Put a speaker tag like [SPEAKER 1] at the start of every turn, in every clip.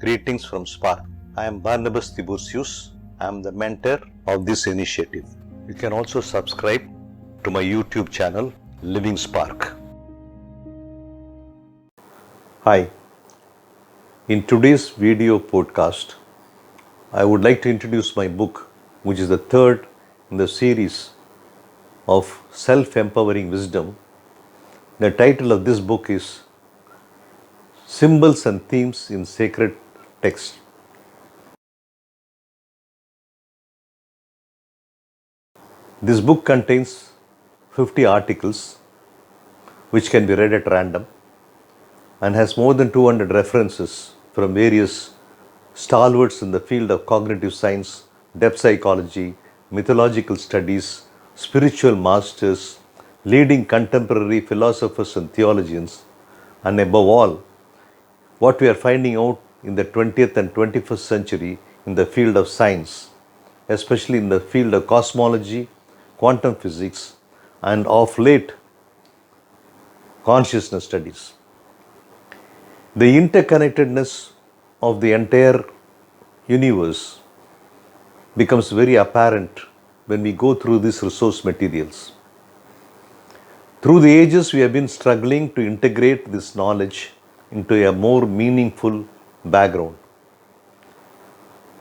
[SPEAKER 1] Greetings from Spark. I am Barnabas Tiburcius. I am the mentor of this initiative. You can also subscribe to my YouTube channel, Living Spark. Hi. In today's video podcast, I would like to introduce my book, which is the third in the series of Self-Empowering Wisdom. The title of this book is Symbols and Themes in Sacred Text. This book contains 50 articles which can be read at random and has more than 200 references from various stalwarts in the field of cognitive science, depth psychology, mythological studies, spiritual masters, leading contemporary philosophers and theologians, and above all, what we are finding out in the 20th and 21st century in the field of science, especially in the field of cosmology, quantum physics, and of late, consciousness studies. The interconnectedness of the entire universe becomes very apparent when we go through these resource materials. Through the ages, we have been struggling to integrate this knowledge into a more meaningful background.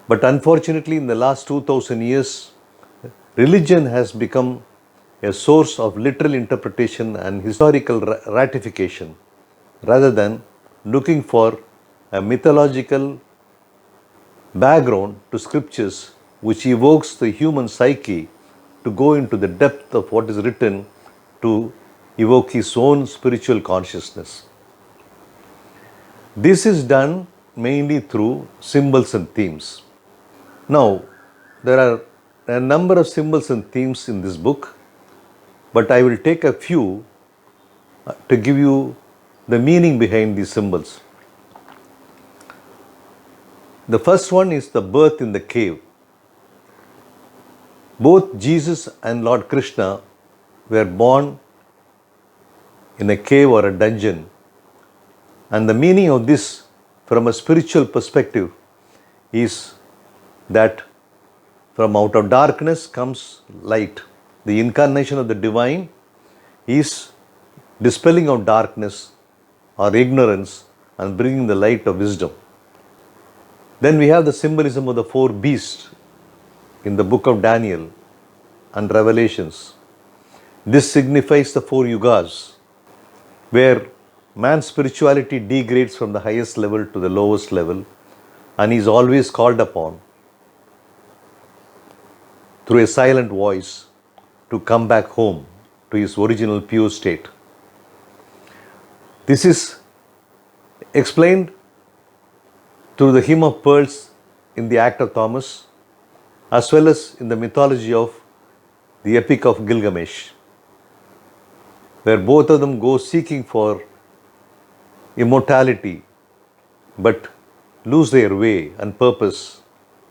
[SPEAKER 1] But unfortunately, in the last 2000 years, religion has become a source of literal interpretation and historical ratification rather than looking for a mythological background to scriptures which evokes the human psyche to go into the depth of what is written to evoke his own spiritual consciousness. This is done mainly through symbols and themes. Now, there are a number of symbols and themes in this book, but I will take a few to give you the meaning behind these symbols. The first one is the birth in the cave. Both Jesus and Lord Krishna were born in a cave or a dungeon. And the meaning of this from a spiritual perspective is that from out of darkness comes light. The incarnation of the divine is dispelling of darkness or ignorance and bringing the light of wisdom. Then we have the symbolism of the four beasts in the book of Daniel and Revelations. This signifies the four yugas, where man's spirituality degrades from the highest level to the lowest level, and he is always called upon through a silent voice to come back home to his original pure state. This is explained through the hymn of pearls in the Act of Thomas, as well as in the mythology of the Epic of Gilgamesh, where both of them go seeking for immortality but lose their way and purpose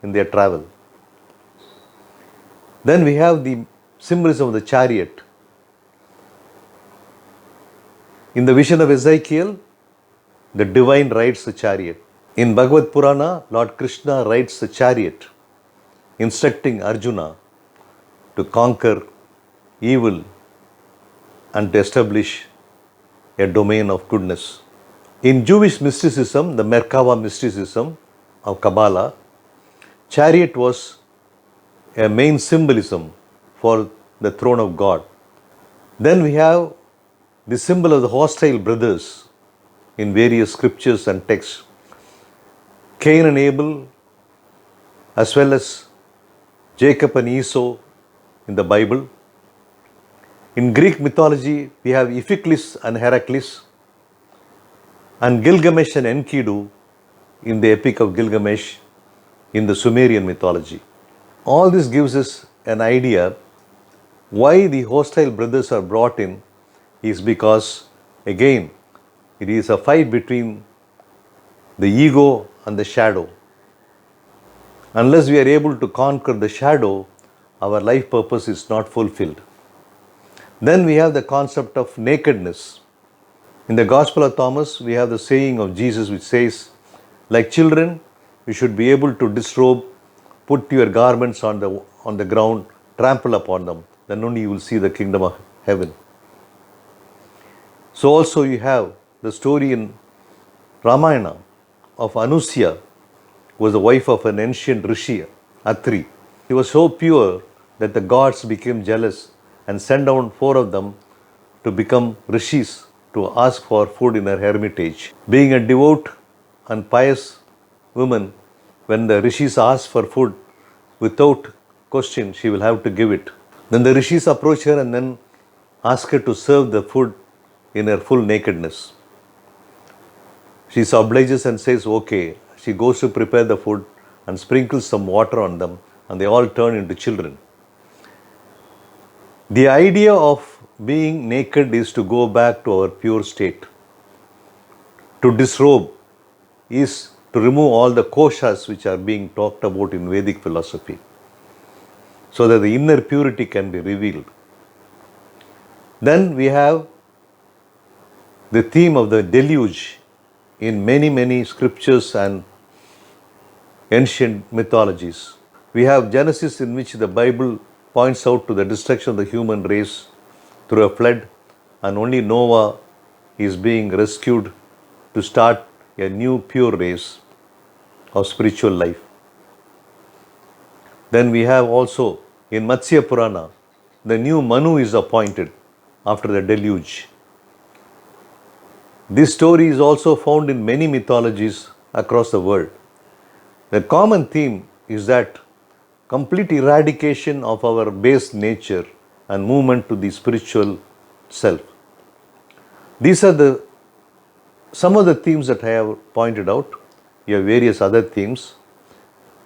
[SPEAKER 1] in their travel. Then we have the symbolism of the chariot. In the vision of Ezekiel, the divine rides the chariot. In Bhagavad Purana, Lord Krishna rides the chariot, instructing Arjuna to conquer evil and to establish a domain of goodness. In Jewish mysticism, the Merkava mysticism of Kabbalah, chariot was a main symbolism for the throne of God. Then we have the symbol of the hostile brothers in various scriptures and texts. Cain and Abel, as well as Jacob and Esau in the Bible. In Greek mythology, we have Iphiclus and Heracles, and Gilgamesh and Enkidu in the Epic of Gilgamesh in the Sumerian mythology. All this gives us an idea why the hostile brothers are brought in is because, again, it is a fight between the ego and the shadow. Unless we are able to conquer the shadow, our life purpose is not fulfilled. Then we have the concept of nakedness. In the Gospel of Thomas, we have the saying of Jesus which says, Like children, you should be able to disrobe, put your garments on the ground, trample upon them. Then only you will see the kingdom of heaven. So also you have the story in Ramayana of Anusya, who was the wife of an ancient rishi, Atri. He was so pure that the gods became jealous and sent down 4 of them to become rishis to ask for food in her hermitage. Being a devout and pious woman, when the rishis ask for food, without question, she will have to give it. Then the rishis approach her and then ask her to serve the food in her full nakedness. She obliges and says, okay. She goes to prepare the food and sprinkles some water on them, and they all turn into children. The idea of being naked is to go back to our pure state. To disrobe is to remove all the koshas which are being talked about in Vedic philosophy, so that the inner purity can be revealed. Then we have the theme of the deluge in many scriptures and ancient mythologies. We have Genesis, in which the Bible points out to the destruction of the human race through a flood, and only Noah is being rescued to start a new pure race of spiritual life. Then we have also in Matsya Purana, the new Manu is appointed after the deluge. This story is also found in many mythologies across the world. The common theme is that complete eradication of our base nature and movement to the spiritual self. These are some of the themes that I have pointed out. You have various other themes.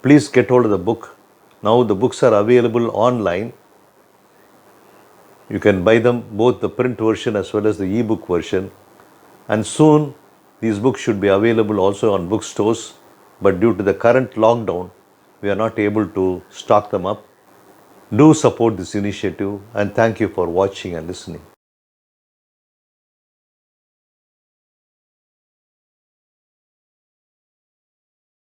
[SPEAKER 1] Please get hold of the book. Now the books are available online. You can buy them, both the print version as well as the e-book version. And soon these books should be available also on bookstores. But due to the current lockdown, we are not able to stock them up. Do support this initiative, and thank you for watching and listening.